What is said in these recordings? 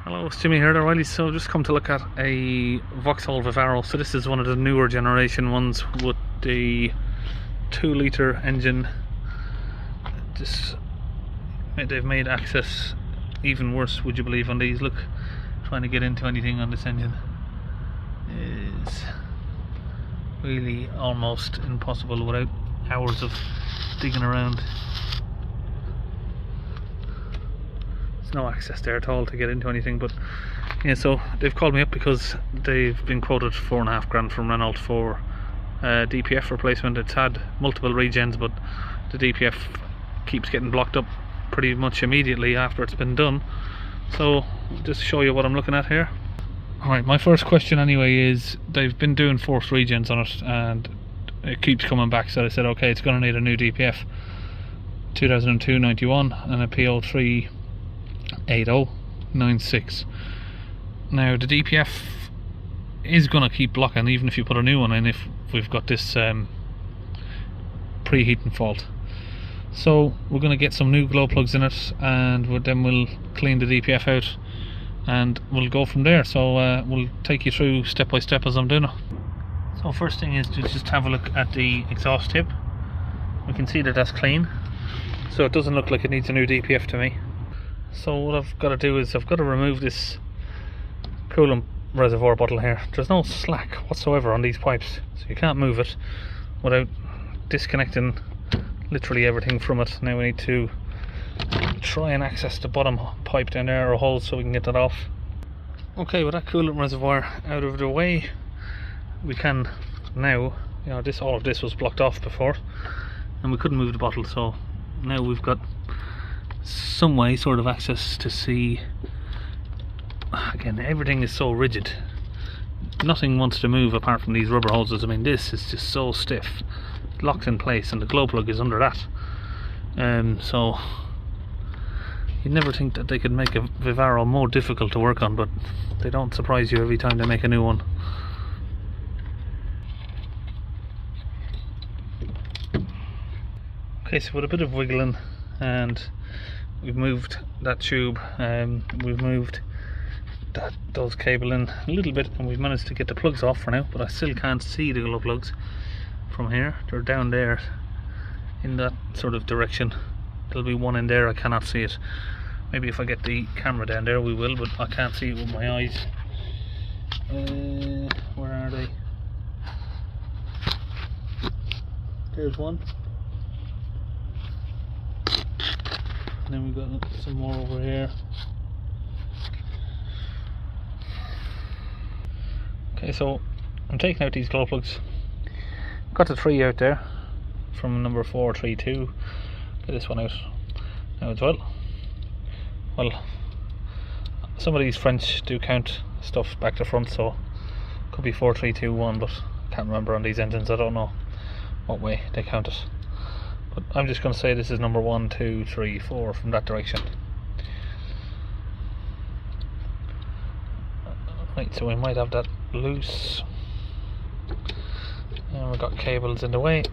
Hello, it's Jimmy here, Riley. So just come to look at a Vauxhall Vivaro. So this is one of the newer generation ones with the 2-litre engine. They've made access even worse, would you believe, on these. Look, trying to get into anything on this engine is really almost impossible without hours of digging around. There's no access there at all to get into anything. But yeah, so they've called me up because they've been quoted $4.5 grand from Renault for DPF replacement. It's had multiple regens, but the DPF keeps getting blocked up pretty much immediately after it's been done. So just to show you what I'm looking at here. Alright, my first question anyway is, they've been doing forced regens on it and it keeps coming back, so I said okay, it's going to need a new DPF. 2002 91 and a P03 8096. Now the DPF is going to keep blocking even if you put a new one in, if we've got this preheating fault. So we're going to get some new glow plugs in it, and then we'll clean the DPF out and we'll go from there. So we'll take you through step by step as I'm doing it. So first thing is to just have a look at the exhaust tip. We can see that that's clean, so it doesn't look like it needs a new DPF to me. So what I've got to do is I've got to remove this coolant reservoir bottle here. There's no slack whatsoever on these pipes, so you can't move it without disconnecting literally everything from it. Now we need to try and access the bottom pipe down there, or hole, so we can get that off. Okay, with that coolant reservoir out of the way, we can now, you know, all of this was blocked off before and we couldn't move the bottle, so now we've got some way sort of access to see. Again, everything is so rigid, nothing wants to move apart from these rubber hoses. I mean, this is just so stiff, locked in place, and the glow plug is under that. So you'd never think that they could make a Vivaro more difficult to work on, but they don't surprise you every time they make a new one. Okay, so with a bit of wiggling, and we've moved that tube, we've moved those cable in a little bit, and we've managed to get the plugs off for now, but I still can't see the glow plugs from here. They're down there in that sort of direction. There'll be one in there, I cannot see it. Maybe if I get the camera down there we will, but I can't see it with my eyes. Where are they? There's one. And then we've got some more over here. Okay, so I'm taking out these glow plugs. Got the 3 out there from number 432. Get this one out now as well. Well, some of these French do count stuff back to front, so could be 4321, but I can't remember on these engines. I don't know what way they count it, but I'm just going to say this is number 1, 2, 3, 4 from that direction. Right, so we might have that loose, and we've got cables in the way,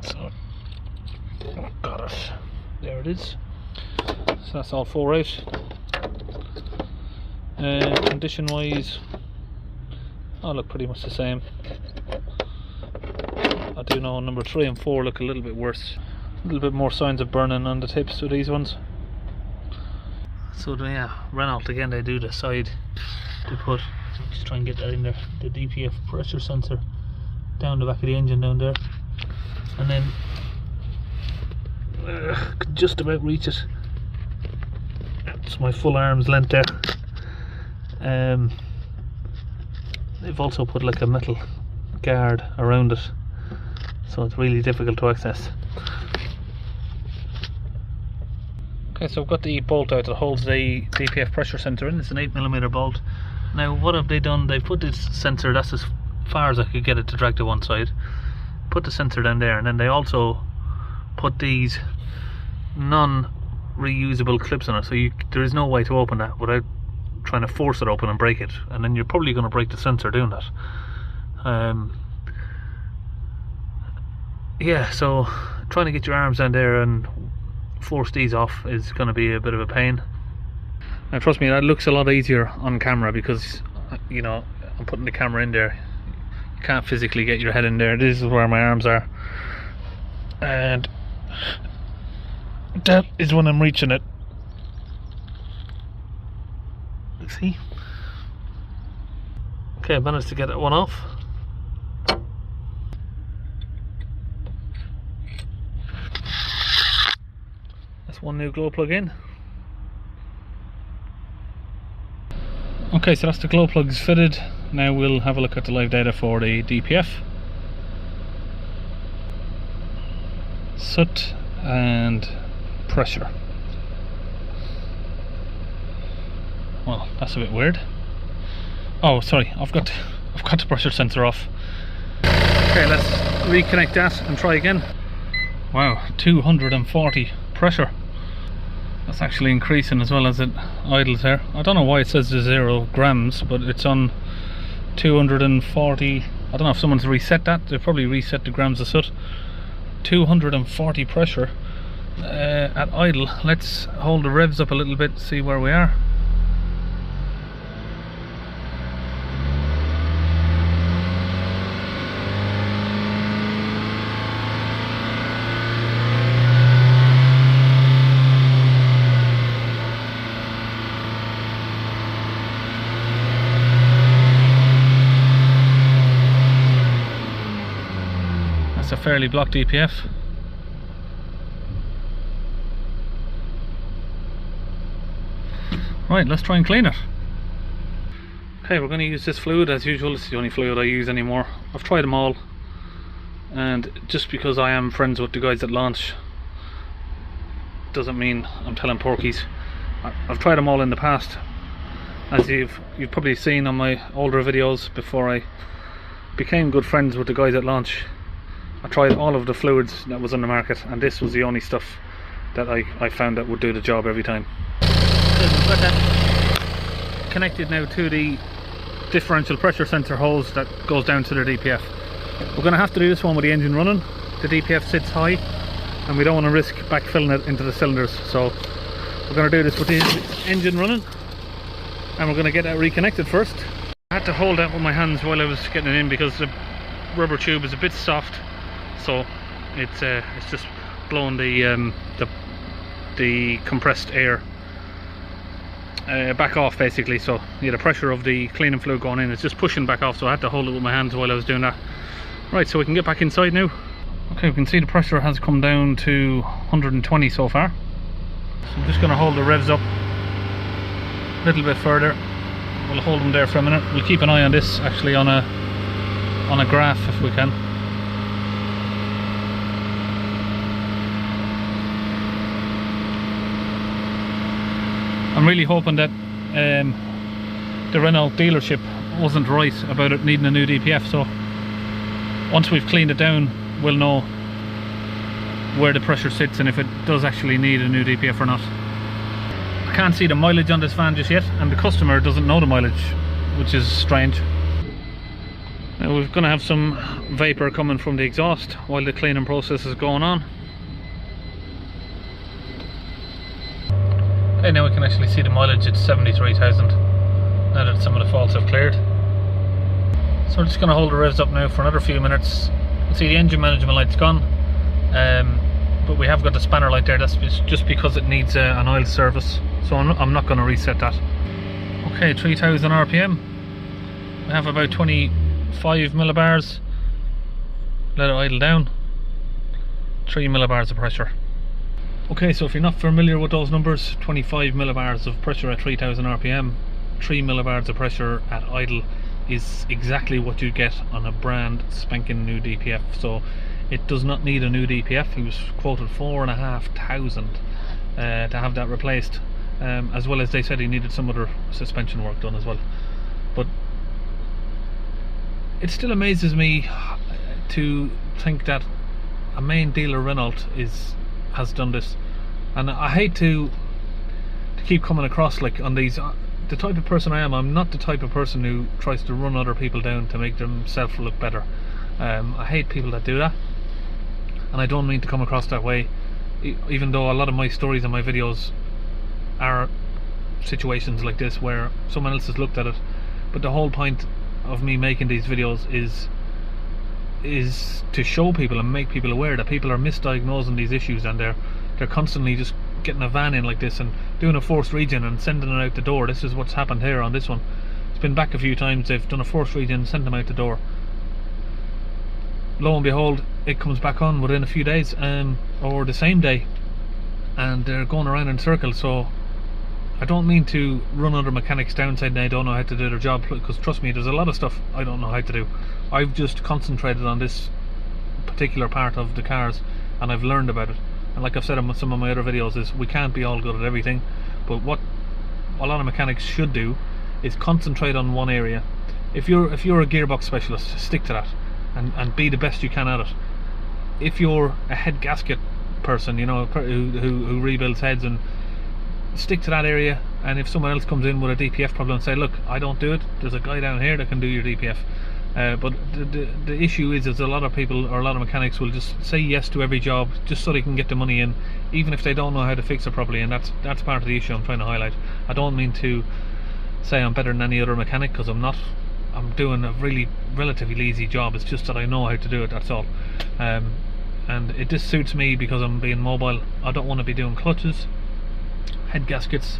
so got it, there it is. So that's all 4 out. Condition wise, all look pretty much the same. I do know number 3 and 4 look a little bit worse, a little bit more signs of burning on the tips with these ones. So yeah, Renault again, they do decide to put, just try and get that in there, the DPF pressure sensor down the back of the engine down there, and then could just about reach it. It's my full arm's length there. They've also put like a metal guard around it, so it's really difficult to access. Okay, so I've got the bolt out that holds the DPF pressure sensor in. It's an 8mm bolt. Now what have they done? They've put this sensor, that's as far as I could get it to drag to one side, put the sensor down there, and then they also put these non-reusable clips on it, so there is no way to open that without trying to force it open and break it, and then you're probably going to break the sensor doing that. yeah, so trying to get your arms down there and force these off is going to be a bit of a pain. Now trust me, that looks a lot easier on camera because, you know, I'm putting the camera in there. You can't physically get your head in there. This is where my arms are, and that is when I'm reaching it. See? Okay, I managed to get that one off. That's one new glow plug in. Okay, so that's the glow plugs fitted. Now we'll have a look at the live data for the DPF. Soot and pressure. Well, that's a bit weird. Oh, sorry, I've got the pressure sensor off. Okay, let's reconnect that and try again. Wow, 240 pressure. That's actually increasing as well as it idles there. I don't know why it says 0 grams, but it's on 240. I don't know if someone's reset that. They've probably reset the grams of soot. 240 pressure at idle. Let's hold the revs up a little bit, see where we are. It's a fairly blocked DPF. Right, let's try and clean it. Okay, we're going to use this fluid as usual. It's the only fluid I use anymore. I've tried them all, and just because I am friends with the guys at launch doesn't mean I'm telling porkies. I've tried them all in the past, as you've probably seen on my older videos. Before I became good friends with the guys at launch, I tried all of the fluids that was on the market, and this was the only stuff that I found that would do the job every time. We've got that connected now to the differential pressure sensor hose that goes down to the DPF. We're going to have to do this one with the engine running. The DPF sits high and we don't want to risk backfilling it into the cylinders, so we're going to do this with the engine running, and we're going to get that reconnected first. I had to hold that with my hands while I was getting it in because the rubber tube is a bit soft, so it's just blowing the compressed air back off basically. So yeah, the pressure of the cleaning fluid going in is just pushing back off, so I had to hold it with my hands while I was doing that. Right, so we can get back inside now. Okay, we can see the pressure has come down to 120 so far. So I'm just going to hold the revs up a little bit further. We'll hold them there for a minute. We'll keep an eye on this actually on a graph if we can. I'm really hoping that the Renault dealership wasn't right about it needing a new DPF, so once we've cleaned it down we'll know where the pressure sits and if it does actually need a new DPF or not. I can't see the mileage on this van just yet, and the customer doesn't know the mileage, which is strange. Now we're going to have some vapour coming from the exhaust while the cleaning process is going on. Okay, now we can actually see the mileage. It's 73,000 now that some of the faults have cleared. So we're just going to hold the revs up now for another few minutes. You see the engine management light's gone, but we have got the spanner light there. That's just because it needs an oil service, so I'm not going to reset that. Okay, 3000 RPM. We have about 25 millibars. Let it idle down. 3 millibars of pressure. Okay, so if you're not familiar with those numbers, 25 millibars of pressure at 3000 RPM, 3 millibars of pressure at idle is exactly what you get on a brand spanking new DPF. So it does not need a new DPF. He was quoted 4,500 to have that replaced, as well as they said he needed some other suspension work done as well. But it still amazes me to think that a main dealer Renault has done this, and I hate to keep coming across like on these. The type of person I am, I'm not the type of person who tries to run other people down to make themselves look better. I hate people that do that. and I don't mean to come across that way, even though a lot of my stories and my videos are situations like this where someone else has looked at it. But the whole point of me making these videos is to show people and make people aware that people are misdiagnosing these issues, and they're constantly just getting a van in like this and doing a forced regen and sending it out the door. This is what's happened here on this one. It's been back a few times. They've done a forced regen and sent them out the door. Lo and behold, it comes back on within a few days, or the same day, and they're going around in circles. So I don't mean to run other mechanics down saying they don't know how to do their job, because trust me, there's a lot of stuff I don't know how to do. I've just concentrated on this particular part of the cars, and I've learned about it. And like I've said in some of my other videos, is we can't be all good at everything, but what a lot of mechanics should do is concentrate on one area. If you're a gearbox specialist, stick to that and be the best you can at it. If you're a head gasket person, you know, who rebuilds heads, and stick to that area. And if someone else comes in with a DPF problem, say, look, I don't do it, there's a guy down here that can do your DPF. But the issue is a lot of people, or a lot of mechanics, will just say yes to every job just so they can get the money in, even if they don't know how to fix it properly. And that's part of the issue I'm trying to highlight. I don't mean to say I'm better than any other mechanic, because I'm not. I'm doing a really relatively easy job. It's just that I know how to do it, that's all. And it just suits me because I'm being mobile. I don't want to be doing clutches, head gaskets,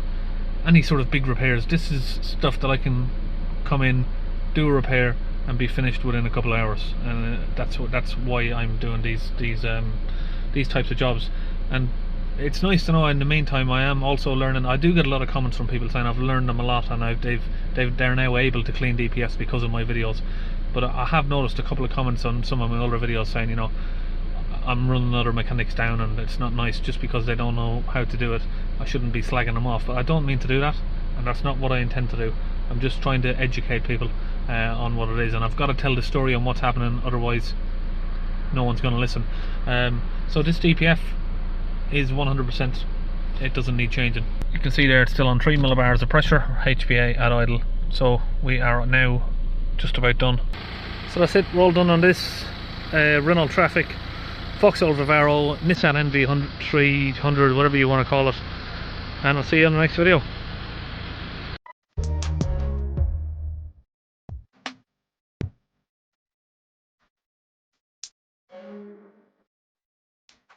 any sort of big repairs. This is stuff that I can come in, do a repair, and be finished within a couple of hours. And that's why I'm doing these types of jobs. And it's nice to know in the meantime I am also learning. I do get a lot of comments from people saying I've learned them a lot, and they're now able to clean DPFs because of my videos. But I have noticed a couple of comments on some of my older videos saying, you know, I'm running other mechanics down and it's not nice just because they don't know how to do it. I shouldn't be slagging them off, but I don't mean to do that, and that's not what I intend to do. I'm just trying to educate people on what it is, and I've got to tell the story on what's happening, otherwise no one's going to listen. So this DPF is 100%, it doesn't need changing. You can see there it's still on 3 millibars of pressure, HPA at idle. So we are now just about done. So that's it, we're all done on this Renault Traffic, Vauxhall Vivaro, Nissan NV300, whatever you want to call it, and I'll see you on the next video.